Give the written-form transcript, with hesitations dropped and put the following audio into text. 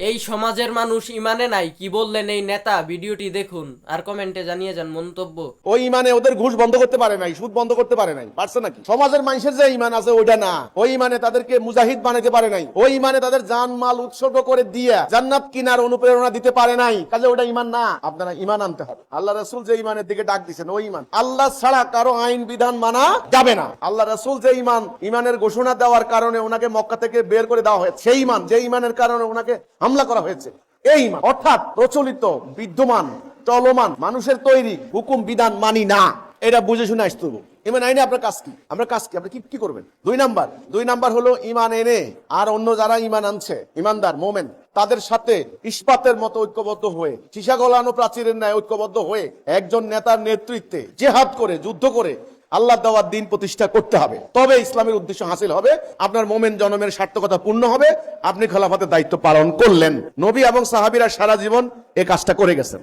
এই সমাজের মানুষ ইমানে নাই, কি বললেন এই নেতা? ভিডিওটি দেখুন আর কমেন্টে জানিয়ে যান মন্তব্য। ওই ইমানে ওদের ঘুষ বন্ধ করতে পারে নাই, সুদ বন্ধ করতে পারে নাই, পারছে নাকি? সমাজের মানুষের যে ইমান আছে ওইটা না, ওই ইমানে তাদেরকে মুজাহিদ বানাতে পারে নাই, ওই ইমানে তাদের জান মাল উৎসর্গ করে দিয়া জান্নাত কিনার অনুপ্রেরণা দিতে পারে নাই, কাজে ওটা ইমান না। আপনারা ইমান আনতে হবে। আল্লাহ রাসূল যে ইমানের দিকে ডাক দিয়েছেন ওই ইমান। আল্লাহ ছাড়া কারো আইন বিধান মানা যাবে না। আল্লাহ রাসূল যে ইমানের ঘোষণা দেওয়ার কারণে ওনাকে মক্কা থেকে বের করে দেওয়া হয়েছে, সেই ইমান, যে ইমানের কারণে ওনাকে হামলা করা হয়েছে, এই ইমান। অর্থাৎ প্রচলিত বিদ্যমান চলমান মানুষের তৈরি হুকুম বিধান মানি না, এটা বুঝে শুনে আসতে হবে। ইমান আইনে আপনার কাজ কি? আপনি কি করবেন? দুই নাম্বার হলো ইমান এনে আর অন্য যারা ইমান আনছে, ইমানদার মোমেন, তাদের সাথে ইস্পাতের মতো ঐক্যবদ্ধ হয়ে, সীসা গলানো প্রাচীরের ন্যায় ঐক্যবদ্ধ হয়ে একজন নেতার নেতৃত্বে জেহাদ করে, যুদ্ধ করে আল্লাহ দেওয়ার দিন প্রতিষ্ঠা করতে হবে। তবে ইসলামের উদ্দেশ্য হাসিল হবে, আপনার মোমেন জনমের সার্থকতা পূর্ণ হবে, আপনি খেলাফতের দায়িত্ব পালন করলেন। নবী এবং সাহাবীরা সারা জীবন এই কাজটা করে গেছেন।